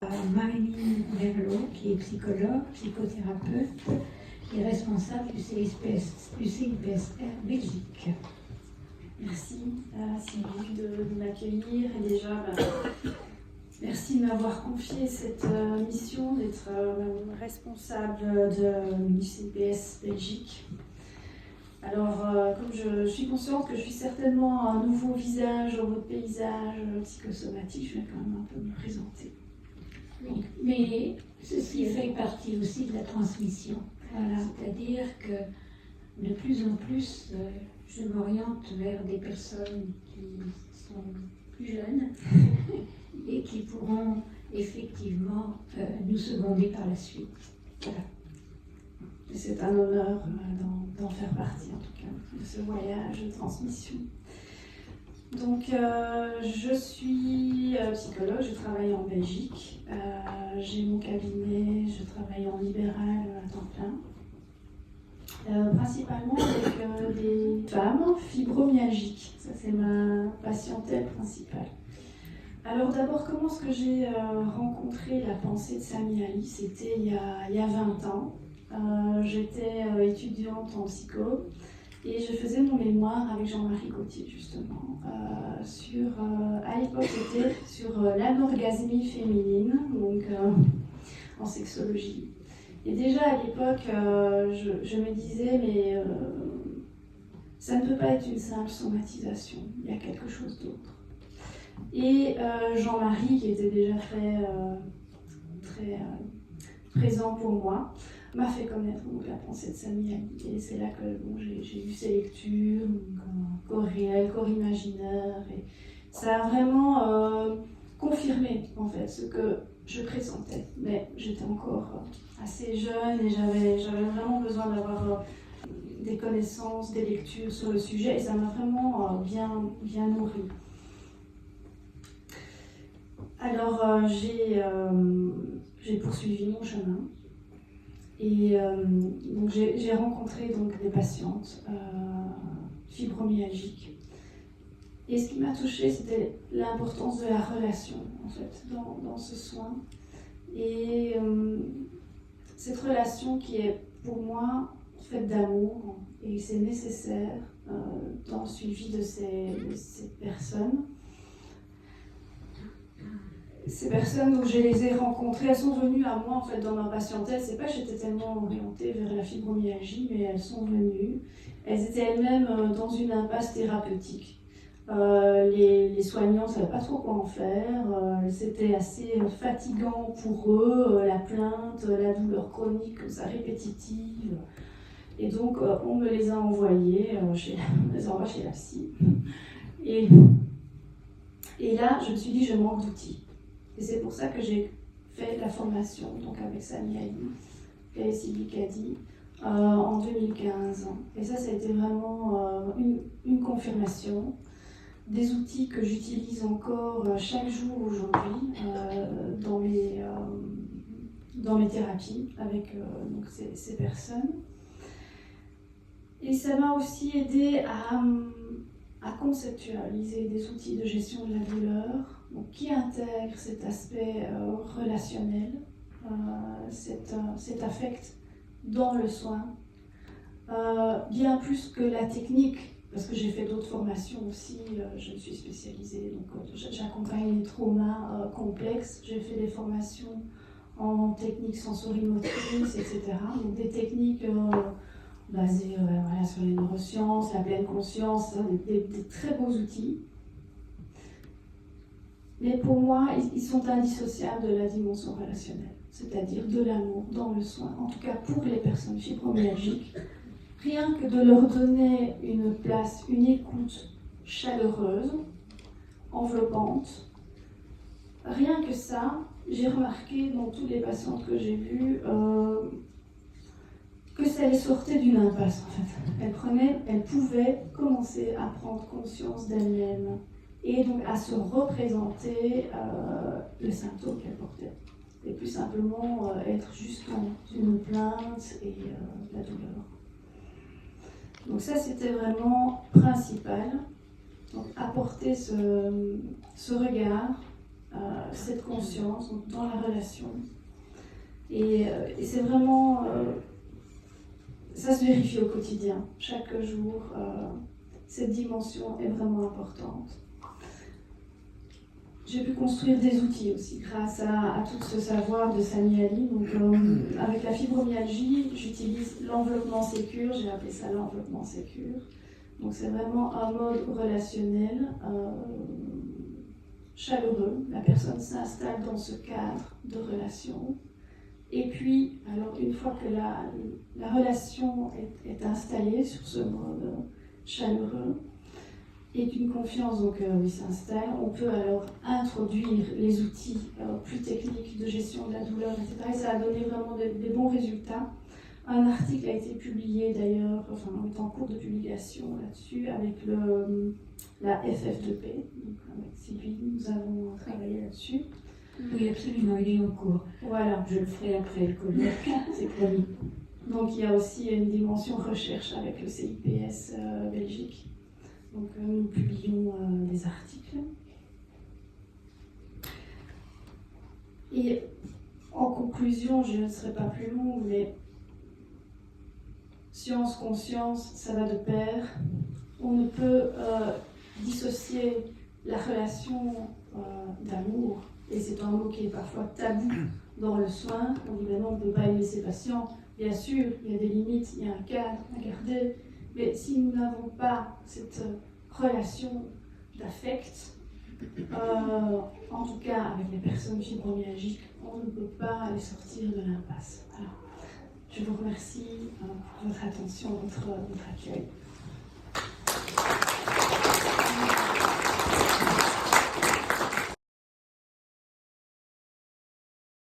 Marie Berlot, qui est psychologue, psychothérapeute et responsable du CIPSR Belgique. Merci Sylvie de m'accueillir et déjà merci de m'avoir confié cette mission d'être responsable du CIPS Belgique. Alors, comme je suis consciente que je suis certainement un nouveau visage dans votre paysage psychosomatique, je vais quand même un peu me présenter. Oui, mais ceci fait partie aussi de la transmission. Voilà, c'est-à-dire que de plus en plus, je m'oriente vers des personnes qui sont plus jeunes et qui pourront effectivement nous seconder par la suite. Voilà. Et c'est un honneur d'en faire partie, en tout cas, de ce voyage de transmission. Donc, je suis psychologue, je travaille en Belgique. J'ai mon cabinet, je travaille en libéral à temps plein. Principalement avec des femmes fibromyalgiques. Ça, c'est ma patientèle principale. Alors d'abord, comment est-ce que j'ai rencontré la pensée de Sami Ali? C'était il y a 20 ans. J'étais étudiante en psycho et je faisais mon mémoire avec Jean-Marie Gauthier justement à l'époque c'était sur l'anorgasmie féminine, donc en sexologie. Et déjà à l'époque je me disais mais ça ne peut pas être une simple somatisation, il y a quelque chose d'autre. Et Jean-Marie, qui était déjà très présent pour moi, m'a fait connaître donc, la pensée de Sami Ali. Et c'est là que j'ai lu ses lectures, corps réel, corps imaginaire. Et ça a vraiment confirmé en fait ce que je pressentais. Mais j'étais encore assez jeune et j'avais vraiment besoin d'avoir des connaissances, des lectures sur le sujet. Et ça m'a vraiment bien nourrie. Alors j'ai poursuivi mon chemin. Et donc j'ai rencontré donc, des patientes fibromyalgiques. Et ce qui m'a touchée, c'était l'importance de la relation, en fait, dans ce soin. Et cette relation qui est, pour moi, faite d'amour, et c'est nécessaire dans le suivi de ces personnes. Ces personnes, donc je les ai rencontrées, elles sont venues à moi en fait dans ma patientèle. C'est pas que j'étais tellement orientée vers la fibromyalgie, mais elles sont venues. Elles étaient elles-mêmes dans une impasse thérapeutique. Les soignants ne savaient pas trop quoi en faire. C'était assez fatigant pour eux, la plainte, la douleur chronique, comme ça, répétitive. Et donc on me les a envoyés chez la psy. Et là, je me suis dit, je manque d'outils. Et c'est pour ça que j'ai fait la formation donc avec Sami Ali et Sylvie Cady en 2015. Et ça a été vraiment une confirmation des outils que j'utilise encore chaque jour aujourd'hui dans mes thérapies avec donc ces personnes. Et ça m'a aussi aidé à conceptualiser des outils de gestion de la douleur donc, qui intègrent cet aspect relationnel, cet affect dans le soin, bien plus que la technique, parce que j'ai fait d'autres formations aussi, je me suis spécialisée, donc j'accompagne les traumas complexes, j'ai fait des formations en techniques sensorimotrices, etc. Donc des techniques basées sur les neurosciences, la pleine conscience, des très beaux outils. Mais pour moi, ils sont indissociables de la dimension relationnelle, c'est-à-dire de l'amour dans le soin, en tout cas pour les personnes fibromyalgiques. Rien que de leur donner une place, une écoute chaleureuse, enveloppante, rien que ça, j'ai remarqué dans toutes les patientes que j'ai vues que ça les sortait d'une impasse en fait. Elles pouvaient commencer à prendre conscience d'elles-mêmes et donc à se représenter le symptôme qu'elles portaient. Et plus simplement être juste dans une plainte et la douleur. Donc ça c'était vraiment principal. Donc apporter ce regard cette conscience donc, dans la relation. Et c'est vraiment... ça se vérifie au quotidien. Chaque jour, cette dimension est vraiment importante. J'ai pu construire des outils aussi grâce à tout ce savoir de Samy Ali. Donc, avec la fibromyalgie, j'utilise l'enveloppement sécure, j'ai appelé ça l'enveloppement sécure. Donc c'est vraiment un mode relationnel chaleureux. La personne s'installe dans ce cadre de relation. Et puis, alors une fois que la relation est installée sur ce mode chaleureux, et qu'une confiance s'installe, on peut alors introduire les outils plus techniques de gestion de la douleur, etc. Et ça a donné vraiment des bons résultats. Un article a été publié d'ailleurs, enfin on est en cours de publication là-dessus, avec la FF2P. Donc avec Sylvie, nous avons travaillé là-dessus. Oui, absolument, il est en cours. Voilà. Je le ferai après le colloque, c'est promis. Donc il y a aussi une dimension recherche avec le CIPS Belgique. Donc nous publions des articles. Et en conclusion, je ne serai pas plus longue, mais science, conscience, ça va de pair. On ne peut dissocier la relation d'amour, et c'est un mot qui est parfois tabou dans le soin. On dit non, on ne peut pas aimer ses patients. Bien sûr, il y a des limites, il y a un cadre à garder. Mais si nous n'avons pas cette relation d'affect, en tout cas avec les personnes fibromyalgiques, on ne peut pas les sortir de l'impasse. Voilà. Je vous remercie pour votre attention, votre accueil.